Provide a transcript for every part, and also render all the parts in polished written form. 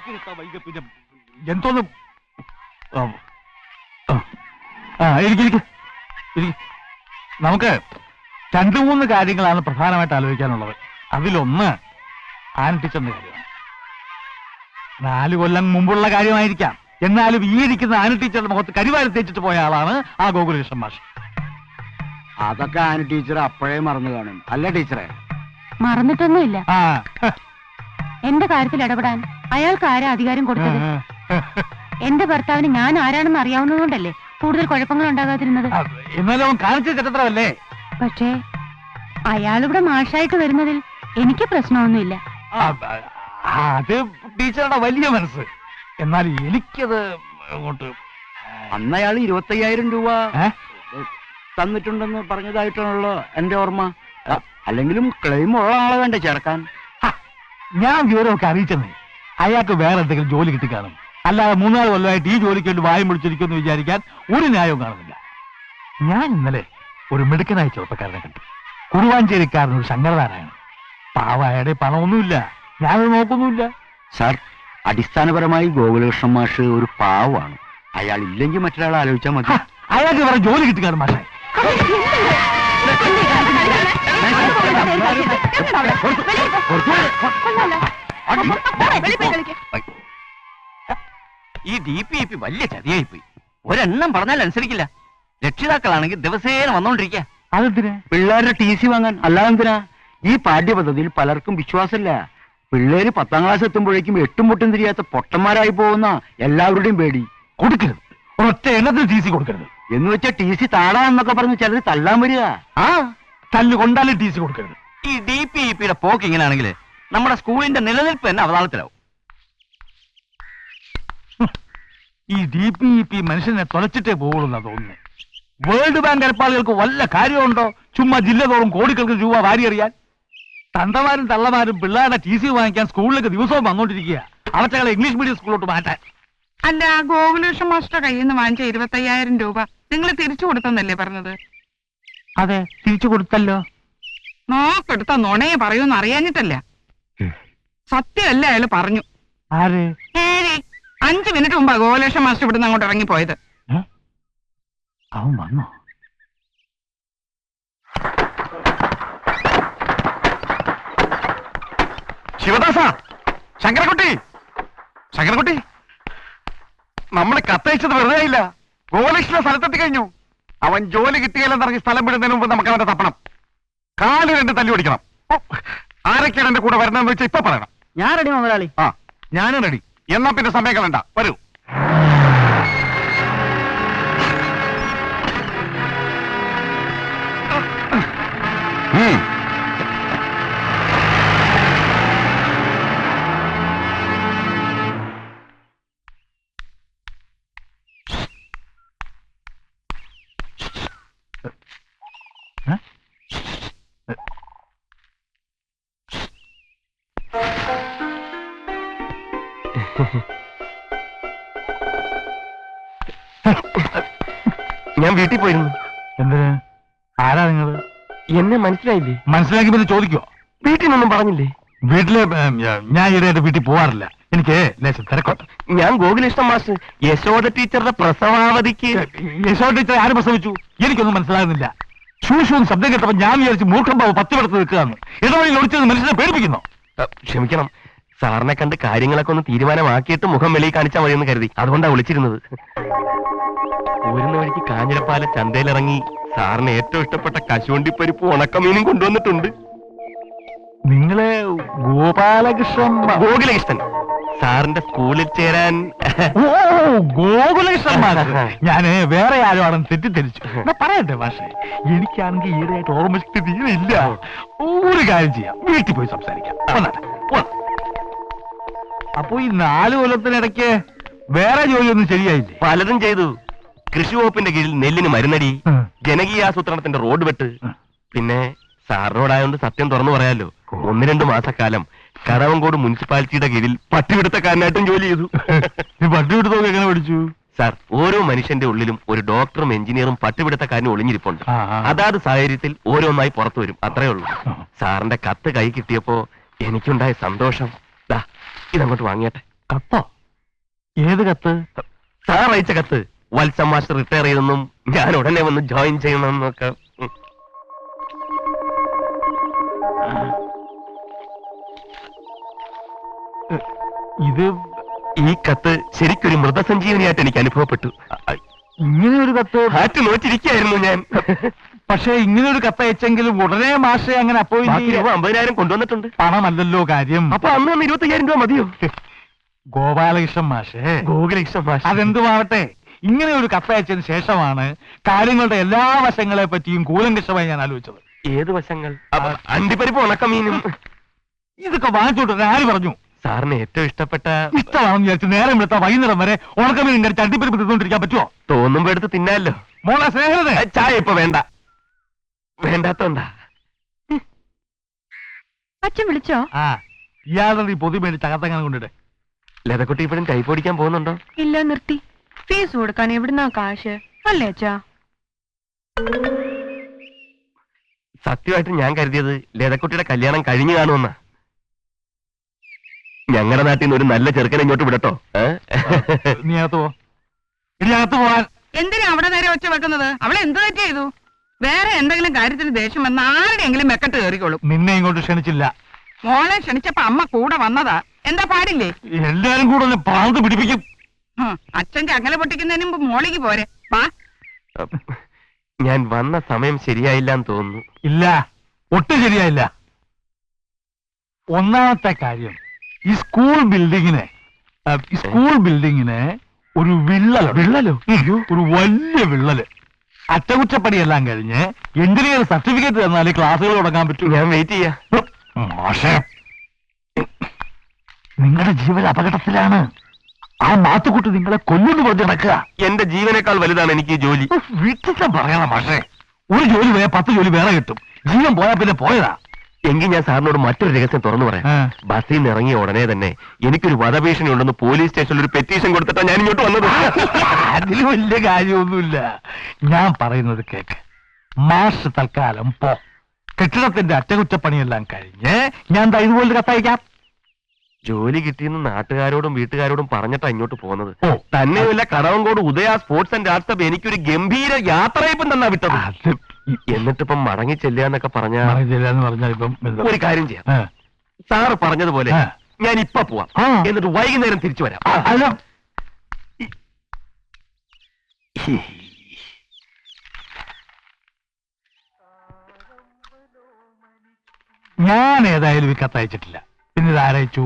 പിന്നെ എന്തോന്നും നമുക്ക് 2-3 കാര്യങ്ങളാണ് പ്രധാനമായിട്ട് ആലോചിക്കാനുള്ളത്. അതിലൊന്ന് ആൻ ടീച്ചറിന്റെ കാര്യമാണ്. 4 കൊല്ലം മുമ്പുള്ള കാര്യമായിരിക്കാം, എന്നാലും ഈ ഇരിക്കുന്ന ആന ടീച്ചറുടെ മുഖത്ത് കരിവാരി തേച്ചിട്ട് പോയ ആളാണ് ആ ഗോകുലകൃഷ്ണൻ മാഷ്. അതൊക്കെ ആന ടീച്ചർ അപ്പോഴേ മറന്നു കാണും, അല്ല ടീച്ചറെ? മറന്നിട്ടൊന്നുമില്ല. എന്റെ കാര്യത്തിൽ ഇടപെടാൻ അയാൾക്ക് ആരാ അധികാരം കൊടുത്തത്? എന്റെ ഭർത്താവിന് ഞാൻ ആരാണെന്ന് അറിയാവുന്നതുകൊണ്ടല്ലേ കൂടുതൽ കുഴപ്പങ്ങൾ ഉണ്ടാകാതിരുന്നത്. എന്നാലും അവൻ കാണിച്ച ചരിത്രമല്ലേ. പക്ഷേ അയാളിവിടെ മാഷായിട്ട് വരുന്നതിൽ എനിക്ക് പ്രശ്നമൊന്നുമില്ല. അത് ടീച്ചറുടെ വലിയ മനസ്സ്. എന്നാൽ എനിക്കത് അങ്ങോട്ട്. അന്ന് അയാൾ 25,000 രൂപ തന്നിട്ടുണ്ടെന്ന് പറഞ്ഞതായിട്ടാണല്ലോ എന്റെ ഓർമ്മ. അല്ലെങ്കിലും ക്ലെയിം ഉള്ള ആളെ വേണ്ടേ ചേർക്കാൻ? ഞാൻ വിവരമൊക്കെ അറിയിച്ചെന്നേ. അയാൾക്ക് വേറെ എന്തെങ്കിലും ജോലി കിട്ടിക്കാണും. അല്ലാതെ 3-4 കൊല്ലമായിട്ട് ഈ ജോലിക്ക് വേണ്ടി വായും പിടിച്ചിരിക്കുമെന്ന് വിചാരിക്കാൻ ഒരു ന്യായവും കാണുന്നില്ല. ഞാൻ ഇന്നലെ ഒരു മിടുക്കനായ ചെറുപ്പക്കാരനെ കണ്ടു. കുറുവാഞ്ചേരിക്കാരനൊരു ശങ്കരനാരായണൻ. പാവായുടെ പണമൊന്നുമില്ല, ഞാനത് നോക്കൊന്നുമില്ല. സാർ, അടിസ്ഥാനപരമായി ഗോകുലകൃഷ്ണൻ മാഷ് ഒരു പാവമാണ്. അയാൾ ഇല്ലെങ്കിൽ മറ്റൊരാളെ ആലോചിച്ചാൽ മതി. അയാൾക്ക് വേറെ ജോലി കിട്ടിക്കാണും മാഷേ. ഈ DPIP വലിയ ചതിയായി പോയി. ഒരെണ്ണം പറഞ്ഞാൽ അനുസരിക്കില്ല. രക്ഷിതാക്കളാണെങ്കിൽ ദിവസേന വന്നോണ്ടിരിക്കുക. അതെന്തിനാ? പിള്ളേരുടെ TC വാങ്ങാൻ. അല്ലാതെന്തിനാ? ഈ പാഠ്യപദ്ധതിയിൽ പലർക്കും വിശ്വാസമില്ല. പിള്ളേര് 10ാം ക്ലാസ് എത്തുമ്പോഴേക്കും 8ഉം പൊട്ടും തിരിയാത്ത പൊട്ടന്മാരായി പോകുന്ന എല്ലാവരുടെയും പേടി. കൊടുക്കരുത്, ഒറ്റ എണ്ണത്തിന് TC കൊടുക്കരുത്. എന്ന് വെച്ചാൽ TC താടാന്നൊക്കെ പറഞ്ഞ് ചിലർ തല്ലാൻ വരിക. തല്ല് കൊണ്ടാലും TC കൊടുക്കരുത്. ഈ DPIPയുടെ പോക്ക് ഇങ്ങനെയാണെങ്കിൽ നമ്മുടെ സ്കൂളിന്റെ നിലനിൽപ്പ് തന്നെ അവതാളത്തിലാവും. ഈ DPIP മനുഷ്യനെ തുലച്ചിട്ടേ പോകുള്ളൂ തോന്നുന്നു. വേൾഡ് ബാങ്ക് ഏർപ്പാടുകൾക്ക് വല്ല കാര്യമുണ്ടോ? ചുമ്മാ ജില്ല തോറും കോടിക്കണക്കിന് രൂപ വാരിയറിയാൻ. തന്തമാരും തള്ളമാരും പിള്ളേരുടെ TC വാങ്ങിക്കാൻ സ്കൂളിലേക്ക് ദിവസവും വന്നോണ്ടിരിക്കുക. അവറ്റകളെ ഇംഗ്ലീഷ് മീഡിയം സ്കൂളിലോട്ട് മാറ്റാൻ. അല്ല, ഗോകുലകൃഷ്ണൻ മാസ്റ്റർ കയ്യിൽ നിന്ന് വാങ്ങിച്ച 25,000 രൂപ നിങ്ങൾ തിരിച്ചു കൊടുത്തെന്നല്ലേ പറഞ്ഞത്? അതെ, തിരിച്ചു കൊടുത്തല്ലോ. നോക്കെടുത്ത നുണയെ പറയൂന്ന് അറിയാഞ്ഞിട്ടല്ല, സത്യമല്ല അയാൾ പറഞ്ഞു. ആര്? 5 മിനിറ്റ് മുമ്പാ ഗോകുലകൃഷ്ണൻ മാസ്റ്റർ ഇവിടുന്ന് അങ്ങോട്ട് ഇറങ്ങിപ്പോയത്. അവൻ വന്നോ? ശിവദാസ, ശങ്കരക്കുട്ടി, നമ്മൾ കത്തയച്ചത് വെറുതെ ആയില്ല. ഗോകുലകൃഷ്ണ സ്ഥലത്തെത്തി കഴിഞ്ഞു. അവൻ ജോലി കിട്ടിയാലെന്നിറങ്ങി സ്ഥലം വിടുന്നതിന് മുമ്പ് നമുക്ക് അവന്റെ തപ്പണം. 4 2 തല്ലി ഓടിക്കണം. ആരൊക്കെയാണ് എന്റെ കൂടെ വരുന്നതെന്ന് വെച്ചാൽ ഇപ്പൊ പറയണം. ഞാൻ റെഡി മുതലാളി. ഞാനും റെഡി. എന്നാ പിന്നെ സമയം കളണ്ട, വരൂ. ഞാൻ വീട്ടിൽ പോയിരുന്നു. എന്തിന്? ആരാ നിങ്ങള്? എന്നെ മനസ്സിലായില്ലേ? മനസ്സിലാക്കി പിന്നെ ചോദിക്കോ? വീട്ടിൽ നിന്നൊന്നും പറഞ്ഞില്ലേ? വീട്ടില് ഞാൻ ഈയിടെ വീട്ടിൽ പോവാറില്ല. എനിക്ക് ലേശം തിരക്കുണ്ട്. ഞാൻ ഗോകുലകൃഷ്ണൻ മാഷ് യശോദ ടീച്ചറുടെ പ്രസവാവധിക്ക്. യശോദ ടീച്ചർ ആര് പ്രസവിച്ചു? എനിക്കൊന്നും മനസ്സിലാകുന്നില്ല. ശൂഷും ശബ്ദം കേട്ടപ്പോ ഞാൻ വിചാരിച്ചു മൂർഖം ബാബു 10 എടുത്ത് നിൽക്കുകയാണ്. ഇടവഴിയിൽ ഒളിച്ചത് മനുഷ്യനെ പേടിപ്പിക്കുന്നു. ക്ഷമിക്കണം, സാറിനെ കണ്ട് കാര്യങ്ങളൊക്കെ ഒന്ന് തീരുമാനമാക്കിയിട്ട് മുഖം വെളിയിൽ കാണിച്ചാൽ മതിയെന്ന് കരുതി. അതുകൊണ്ടാണ് വിളിച്ചിരുന്നത്. പോരുന്ന വഴിക്ക് കാഞ്ഞിരപ്പാല ചന്തയിലിറങ്ങി സാറിന് ഏറ്റവും ഇഷ്ടപ്പെട്ട കശുവണ്ടിപ്പരിപ്പ് ഉണക്കമീനും കൊണ്ടുവന്നിട്ടുണ്ട്. നിങ്ങളെ ഗോകുലകൃഷ്ണൻ സാറിന്റെ സ്കൂളിൽ ചേരാൻ. ഗോകുലകൃഷ്ണൻ ഞാന് വേറെ ആരും ആണെന്ന് തെറ്റിദ്ധരിച്ചു. പറയട്ടെ മാഷെ, എനിക്കാണെങ്കിൽ ഈടായിട്ട് ഓർമ്മശക്തി തീരെ ഇല്ല. ഒരു കാര്യം ചെയ്യാം, വീട്ടിൽ പോയി സംസാരിക്കാം. അപ്പൊ ഈ 4 കൊല്ലത്തിനിടയ്ക്ക് വേറെ ജോലിയൊന്നും ശരിയായില്ലേ? പലതും ചെയ്തു. കൃഷി വകുപ്പിന്റെ കീഴിൽ നെല്ലിന് മരുന്നടി, ജനകീയാസൂത്രണത്തിന്റെ റോഡ് വെട്ട്. പിന്നെ സാറിനോടായോണ്ട് സത്യം തുറന്നു പറയാലോ, 1-2 മാസക്കാലം കടവങ്കോട് മുനിസിപ്പാലിറ്റിയുടെ കീഴിൽ പട്ടിപിടുത്തക്കാരനായിട്ടും ജോലി ചെയ്തു. പട്ടിപിടുത്തമൊക്കെ എങ്ങനെ പഠിച്ചു? സാർ, ഓരോ മനുഷ്യന്റെ ഉള്ളിലും ഒരു ഡോക്ടറും എഞ്ചിനീയറും പട്ടിപിടുത്തക്കാരനും ഒളിഞ്ഞിരിപ്പുണ്ട്. അതാത് സാഹചര്യത്തിൽ ഓരോന്നായി പുറത്തു വരും, അത്രേ ഉള്ളൂ. സാറിന്റെ കത്ത് കൈ കിട്ടിയപ്പോ എനിക്കുണ്ടായ സന്തോഷം ഇതങ്ങോട്ട് വാങ്ങിയട്ടെ. കത്തോ? ഏത് കത്ത്? സാർ അയച്ച കത്ത്. വത്സം മാസ്റ്റർ റിട്ടയർ ചെയ്തെന്നും ഞാൻ ഉടനെ വന്ന് ജോയിൻ ചെയ്യണമെന്നൊക്കെ. ഇത് ഈ കത്ത് ശരിക്കൊരു മൃതസഞ്ജീവനിയായിട്ട് എനിക്ക് അനുഭവപ്പെട്ടു. ഇങ്ങനെ ഒരു കത്ത് ഹാറ്റ് നോറ്റിരിക്കുകയായിരുന്നു ഞാൻ. പക്ഷെ ഇങ്ങനെ ഒരു കത്ത് അയച്ചെങ്കിലും ഉടനെ മാഷെ അങ്ങനെ ബാക്കി രൂപ അപ്പോയിന്റ് 50,000 കൊണ്ടുവന്നിട്ടുണ്ട്. പണമല്ലല്ലോ കാര്യം. അപ്പൊ അന്ന് 25,000 രൂപ മതിയോ? ഗോപാലകൃഷ്ണൻ മാഷേ, ഗോകുലകൃഷ്ണൻ മാഷ്. അതെന്തുമാവട്ടെ, ഇങ്ങനെ ഒരു കത്തയച്ചതിന് ശേഷമാണ് കാര്യങ്ങളുടെ എല്ലാ വശങ്ങളെ പറ്റിയും കൂലങ്കഷമായി ഞാൻ ആലോചിച്ചത്. ഏത് വശങ്ങൾ? അണ്ടിപ്പരിപ്പ് ഉണക്കമീനും. ഇതൊക്കെ വാങ്ങിച്ചോട്ടെ ആര് പറഞ്ഞു? സാറിന് ഏറ്റവും ഇഷ്ടപ്പെട്ട ഇഷ്ടമാണെന്ന് വിചാരിച്ച് നേരം എടുത്ത വൈകുന്നേരം വരെ ഉണക്കമീൻ കഴിച്ച് അണ്ടിപ്പരിപ്പ് തിന്നുകൊണ്ടിരിക്കാൻ പറ്റുമോ? തോന്നുമ്പോ എടുത്ത് തിന്നാലോ. മോളെ സ്നേഹത്തെ ചായ ഇപ്പൊ വേണ്ട. വേണ്ടാത്തോണ്ടാ. അച്ഛൻ വിളിച്ചോ? ആ, ഇയാളുടെ ഈ പൊതി മേടിച്ച് അകത്തങ്ങനെ കൊണ്ടിട്ട്. ലതക്കുട്ടി ഇപ്പോഴും ടൈപ്പ് ഓടിക്കാൻ പോകുന്നുണ്ടോ? ഇല്ല, നിർത്തി. ഫീസ് കൊടുക്കാൻ എവിടുന്നാ കാശ്? അല്ലേ അച്ഛാ? സത്യമായിട്ട് ഞാൻ കരുതിയത് ലതക്കുട്ടിയുടെ കല്യാണം കഴിഞ്ഞു കാണുമെന്നാ. ഞങ്ങളുടെ നാട്ടിൽ നിന്ന് ഒരു നല്ല ചെറുക്കനെ ഇങ്ങോട്ട് വിടട്ടോ. നീ അകത്ത് പോ. ഇനി അകത്ത് പോവാൻ. എന്തിനാ അവിടെ നേരെ ഒച്ച വെക്കുന്നത്? അവളെ എന്ത് തെറ്റ് ചെയ്തു? വേറെ എന്തെങ്കിലും കാര്യത്തിന് ദേഷ്യം വന്ന ആരുടെയെങ്കിലും മെക്കെട്ട് കയറിക്കോളും. നിന്നെ ഇങ്ങോട്ട് ക്ഷണിച്ചില്ല. മോളെ ക്ഷണിച്ചപ്പോ അമ്മ കൂടെ വന്നതാ. എന്താ പാടില്ലേ? എല്ലാരും കൂടെ ഒന്ന് പാന്ത് പിടിപ്പിക്കും. അച്ഛന്റെ അകലെ പൊട്ടിക്കുന്നതിന് മുമ്പ് മോളിക്ക് പോരെ. വാ. ഞാൻ വന്ന സമയം ശരിയായില്ല എന്ന് തോന്നുന്നു. ഇല്ല, ഒട്ടും ശരിയായില്ല. ഒന്നാമത്തെ കാര്യം, ഈ സ്കൂൾ ബിൽഡിങ്ങിന് ഒരു വിള്ളലോ ഒരു വലിയ വിള്ളല്. അറ്റകുറ്റപ്പണിയെല്ലാം കഴിഞ്ഞ് എഞ്ചിനീയർ സർട്ടിഫിക്കറ്റ് തന്നാലേ ക്ലാസ്സുകൾ തുടങ്ങാൻ പറ്റൂ. ഞാൻ വെയിറ്റ് ചെയ്യാ. മാഷേ, നിങ്ങളുടെ ജീവൻ അപകടത്തിലാണ്. ആ മാത്തുക്കുട്ടി നിങ്ങളെ കൊല്ലുന്നു പറഞ്ഞ് നടക്കുക. എന്റെ ജീവനേക്കാൾ വലുതാണ് എനിക്ക് ഈ ജോലി. വീട്ടിൽ പറയണം മാഷേ, ഒരു ജോലി പോയാൽ 10 ജോലി വേറെ കിട്ടും. ജീവൻ പോയാൽ പിന്നെ പോയതാ. എങ്കിൽ ഞാൻ സാറിനോട് മറ്റൊരു രഹസ്യം തുറന്നു പറയാം. ബസ്സിൽ നിന്ന് ഇറങ്ങിയ ഉടനെ തന്നെ എനിക്കൊരു വധഭീഷണി ഉണ്ടെന്ന് പോലീസ് സ്റ്റേഷനിൽ ഒരു പെറ്റീഷൻ കൊടുത്തിട്ടാണ് ഞാൻ ഇങ്ങോട്ട് വന്നത്. അതിൽ വലിയ കാര്യമൊന്നുമില്ല. ഞാൻ പറയുന്നത് കേക്ക്. മാഷ് തൽക്കാലം പോ. കെട്ടിടത്തിന്റെ അറ്റകുറ്റപ്പണിയെല്ലാം കഴിഞ്ഞ് ഞാൻ ഇതുപോലെ കത്തയക്കാം. ജോലി കിട്ടിയെന്ന് നാട്ടുകാരോടും വീട്ടുകാരോടും പറഞ്ഞിട്ടാ ഇങ്ങോട്ട് പോകുന്നത്. ഓ, തന്നെയുമല്ല, കടവങ്കോട് ഉദയ സ്പോർട്സ് ആൻഡ് ആർട്സ് ക്ലബ് എനിക്കൊരു ഗംഭീര യാത്രയപ്പം തന്നാ വിട്ടത്. എന്നിട്ടിപ്പം മടങ്ങി ചെല്ലാന്നൊക്കെ പറഞ്ഞാ എന്ന് പറഞ്ഞാൽ ഇപ്പം ഒരു കാര്യം ചെയ്യാം. സാറ് പറഞ്ഞതുപോലെ ഞാൻ ഇപ്പൊ പോവാം. എന്നിട്ട് വൈകുന്നേരം തിരിച്ചു വരാം. അല്ല, ഞാൻ ഏതായാലും ഈ കത്തയച്ചിട്ടില്ല. പിന്നെ ഇത് ആരയച്ചു?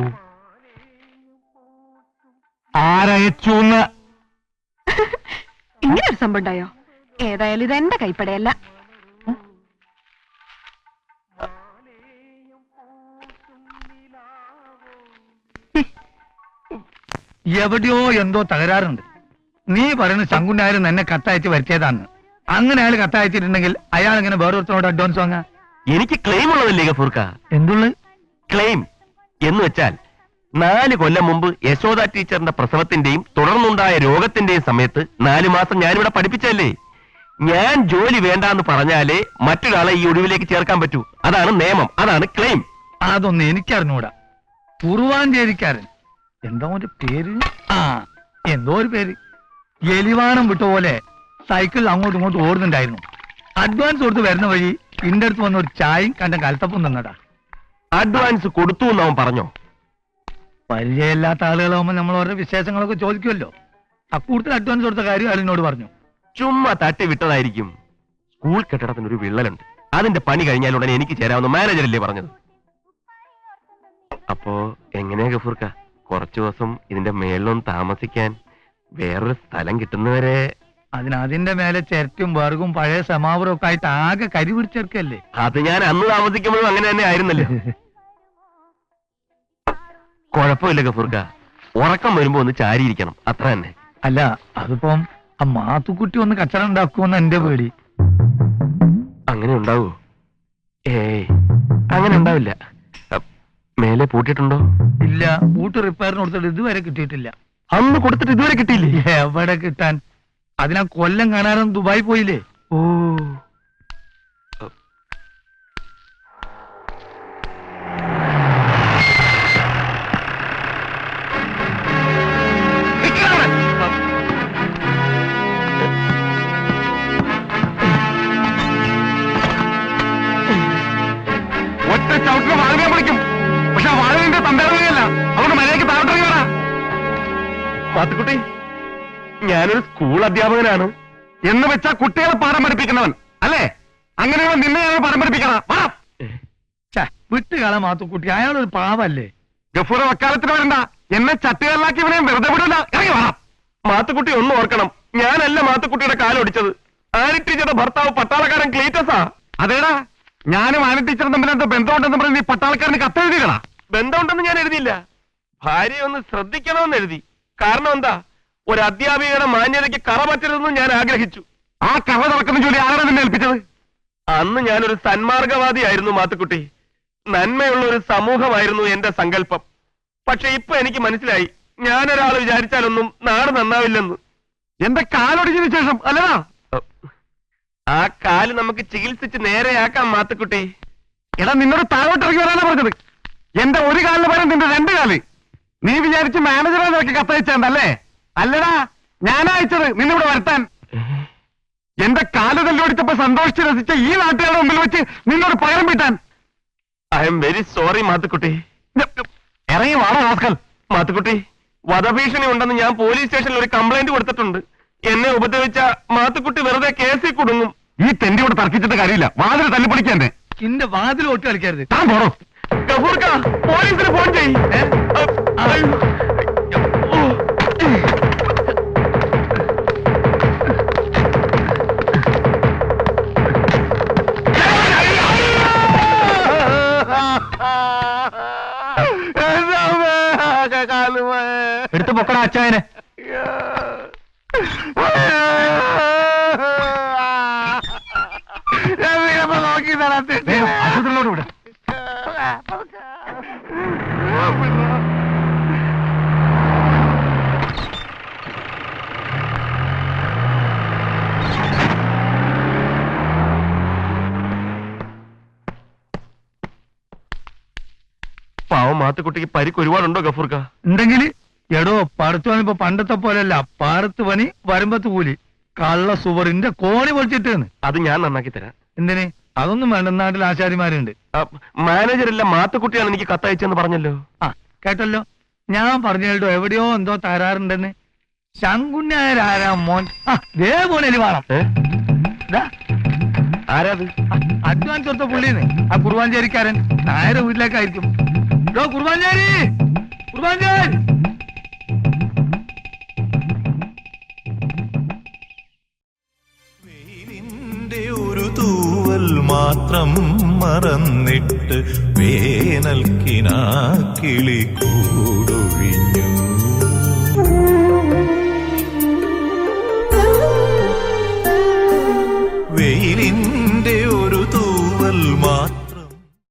ഇങ്ങനെ ഒരു സംഭവം ഉണ്ടായോ? ഏതായാലും ഇത് എന്റെ കൈപ്പടയല്ല. എവിടെയോ എന്തോ തകരാറുണ്ട്. നീ പറയുന്ന ശങ്കുണ്ടായാലും എന്നെ കത്തയച്ച് വരുത്തിയതാന്ന്. അങ്ങനെ അയാൾ കത്തയച്ചിട്ടുണ്ടെങ്കിൽ അയാൾ ഇങ്ങനെ വേറൊരുത്തനോട് അഡ്വാൻസ് വാങ്ങാ. എനിക്ക് ക്ലെയിം ഉള്ളതല്ലേ ഗഫൂർക്ക? എന്തുള്ള ക്ലെയിം എന്ന് വെച്ചാൽ 4 കൊല്ലം മുമ്പ് യശോദ ടീച്ചറിന്റെ പ്രസവത്തിന്റെയും തുടർന്നുണ്ടായ രോഗത്തിന്റെയും സമയത്ത് 4 മാസം ഞാനിവിടെ പഠിപ്പിച്ചല്ലേ. ഞാൻ ജോലി വേണ്ടാന്ന് പറഞ്ഞാലേ മറ്റൊരാളെ ഈ ഒഴിവിലേക്ക് ചേർക്കാൻ പറ്റൂ. അതാണ് നിയമം, അതാണ് ക്ലെയിം. അതൊന്നും എനിക്കറിഞ്ഞൂടാ. കുറുവാഞ്ചേരിക്കാരൻ എന്തോ ഒരു പേര്, എന്തോ ഒരു പേര്, എലിവാണം വിട്ട പോലെ സൈക്കിൾ അങ്ങോട്ടും ഇങ്ങോട്ടും ഓടുന്നുണ്ടായിരുന്നു. അഡ്വാൻസ് കൊടുത്ത് വരുന്ന വഴി ഇന്റെ അടുത്ത് വന്ന ഒരു ചായയും കണ്ട കലത്തപ്പം തന്നടാ. അഡ്വാൻസ് കൊടുത്തു എന്ന് അവൻ പറഞ്ഞോ? പരിചയമില്ലാത്ത ആളുകളാവുമ്പോ നമ്മൾ ഓരോ വിശേഷങ്ങളൊക്കെ ചോദിക്കുമല്ലോ. അക്കൂട്ടത്തിൽ അഡ്വാൻസ് കൊടുത്ത കാര്യം അയാളിനോട് പറഞ്ഞു. ചുമ്മാ തട്ടി വിട്ടതായിരിക്കും. സ്കൂൾ കെട്ടിടത്തിനൊരു വിള്ളലുണ്ട്. അതിന്റെ പണി കഴിഞ്ഞാൽ ഉടനെ എനിക്ക് ചേരാവുന്ന മാനേജറല്ലേ പറഞ്ഞത്. അപ്പോ എങ്ങനെയാ ഗഫൂർക്ക, കുറച്ചു ദിവസം ഇതിന്റെ മേളിലൊന്ന് താമസിക്കാൻ വേറൊരു സ്ഥലം കിട്ടുന്നവരെ? അതിന്റെ മേലെ ചിരട്ടും വർഗും പഴയ സമാവറും ഒക്കെ ആയിട്ട് ആകെ കരി പിടിച്ചെടുക്കല്ലേ. അത് ഞാൻ അന്ന് താമസിക്കുമ്പോഴും അങ്ങനെ തന്നെ ആയിരുന്നല്ലോ. കുഴപ്പമില്ല ഗഫൂർക്ക, ഉറക്കം വരുമ്പോ ഒന്ന് ചാരിയിരിക്കണം, അത്ര തന്നെ. അല്ല, അതിപ്പം ആ മാത്തുക്കുട്ടി ഒന്ന് കച്ചറ ഉണ്ടാക്കുമെന്ന് എന്റെ പേടി. അങ്ങനെ ഉണ്ടാവോ? അങ്ങനെ ഉണ്ടാവില്ല. മേലെ പൂട്ടിയിട്ടുണ്ടോ? ഇല്ല, പൂട്ട് റിപ്പയറിന് കൊടുത്തിട്ട് ഇതുവരെ കിട്ടിയിട്ടില്ല. അന്ന് കൊടുത്തിട്ട് ഇതുവരെ കിട്ടിയില്ലേ? എവിടെ കിട്ടാൻ? അതിനാ കൊല്ലം കാണാനും ദുബായി പോയില്ലേ. ഓ, മാത്തുക്കുട്ടി, ഞാനൊരു സ്കൂൾ അധ്യാപകനാണ്. എന്ന് വെച്ചാ കുട്ടികളെ പാഠം പഠിപ്പിക്കുന്നവൻ അല്ലേ? അങ്ങനെയുള്ള നിന്നെ ഞാൻ പാഠം പഠിപ്പിക്കണം. വിട്ടുകളാ മാത്തുക്കുട്ടി, അയാളൊരു പാവല്ലേ. ഗഫൂർ വക്കാലത്തിന് വരണ്ട, എന്നെ ചട്ടുകളിലാക്കി ഇവനെ വെറുതെ വിടില്ല. ഇറങ്ങി വേണം. മാത്തുക്കുട്ടി ഒന്ന് ഓർക്കണം, ഞാനല്ല മാത്തുക്കുട്ടിയുടെ കാലൊടിച്ചത്. ആനി ടീച്ചറുടെ ഭർത്താവ് പട്ടാളക്കാരൻ ക്ലീറ്റസാ. അതേടാ, ഞാനും ആന ടീച്ചറും തമ്മിൽ എന്താ ബന്ധമുണ്ടെന്ന് പറഞ്ഞ് നീ പട്ടാളക്കാരന് കത്തെഴുതിയടാ. ബന്ധമുണ്ടെന്ന് ഞാൻ എഴുതിയില്ല, ഭാര്യയെ ഒന്ന് ശ്രദ്ധിക്കണമെന്ന് എഴുതി. കാരണം എന്താ, ഒരു അധ്യാപികയുടെ മാന്യതയ്ക്ക് കറ പറ്റരുതെന്ന് ഞാൻ ആഗ്രഹിച്ചു. ആ കറ തുറക്കുന്ന ജോലി ആരാണ് നിന്നെ ഏൽപ്പിച്ചത്? അന്ന് ഞാനൊരു സന്മാർഗവാദിയായിരുന്നു മാത്തുക്കുട്ടി. നന്മയുള്ള ഒരു സമൂഹമായിരുന്നു എന്റെ സങ്കല്പം. പക്ഷെ ഇപ്പൊ എനിക്ക് മനസ്സിലായി, ഞാനൊരാൾ വിചാരിച്ചാലൊന്നും നാട് നന്നാവില്ലെന്ന്. എന്റെ കാലൊടിഞ്ഞതിന് ശേഷം അല്ലടാ. ആ കാല് നമുക്ക് ചികിത്സിച്ച് നേരെയാക്കാം മാത്തുക്കുട്ടി. എടാ, നിന്നോട് താഴോട്ട് ഇറങ്ങി വരാനാ പറഞ്ഞത്. എന്റെ ഒരു കാലിന് പകരം നിന്റെ രണ്ട് കാല്. നീ വിചാരിച്ച് മാനേജറെ നിനക്ക് കത്തയച്ചതല്ലേ? അല്ലടാ, ഞാനാ അയച്ചത് നിന്നിവിടെ വരുത്താൻ. എന്റെ കാല് തല്ലോടിച്ചപ്പോ സന്തോഷിച്ച് രസിച്ച ഈ നാട്ടുകാരുടെ മുമ്പിൽ വെച്ച് നിന്നോട് പകരം വീട്ടാൻ. I am very sorry Mathukutty. ഇറങ്ങി വാടാ റാസ്കൽ. മാത്തുക്കുട്ടി, വധഭീഷണി ഉണ്ടെന്ന് ഞാൻ പോലീസ് സ്റ്റേഷനിൽ ഒരു കംപ്ലൈന്റ് കൊടുത്തിട്ടുണ്ട്. എന്നെ ഉപദ്രവിച്ച മാത്തുക്കുട്ടി വെറുതെ കേസിൽ കുടുങ്ങും. ഈ തെണ്ടിയോട് തർക്കിച്ചിട്ട് കാര്യമില്ല. വാതിൽ തല്ലിപ്പൊളിക്കാൻ ഇന്റെ വാതിൽ ഒട്ട് കളിക്കരുത്. താൻ പോണോ? ഗഫൂർക്ക, പോലീസിന് ഫോൺ ചെയ്യ്. എടുത്തു പൊക്കണ അച്ചായനെ. ആശുപത്രിയിലോട്ട് വിട. പാവം മാത്തുക്കുട്ടിക്ക് പരിക്ക് ഒരുപാടുണ്ടോ ഗഫൂർക്ക? ഉണ്ടെങ്കിൽ എടോ, പാടത്ത് പണിപ്പോ പണ്ടത്തെ പോലെയല്ല. പാടത്ത് പണി വരുമ്പത്ത് കൂലി. കള്ള സുവറിന്റെ കോണി പൊളിച്ചിട്ട്. അത് ഞാൻ നന്നാക്കി തരാം. എന്തിന്? അതൊന്നും വേണ്ട, നാട്ടിൽ ആശാരിമാരുണ്ട്. മാനേജരല്ല മാത്തുക്കുട്ടിയാണ് എനിക്ക് കത്തയച്ചെന്ന് പറഞ്ഞല്ലോ. ആ കേട്ടല്ലോ, ഞാൻ പറഞ്ഞു കേട്ടോ, എവിടെയോ എന്തോ തരാറുണ്ടെന്ന്. ശങ്കുണ്യാരാ മോൻ. ദേ പോണേല് വേണം. ആരാത്? അഡ്വാൻസ് കൊടുത്ത പുള്ളിന്ന്, ആ കുറുവാഞ്ചേരിക്കാരൻ. നായരെ വീട്ടിലേക്കായിരിക്കും. കുറുവാഞ്ചേരി, കുറുവാഞ്ചേരി. ഒരു തൂവൽ മാത്രം മറന്നിട്ട് വേനൽക്കിനാക്കിളി കൂടൊഴിഞ്ഞു. വെയിലിൻ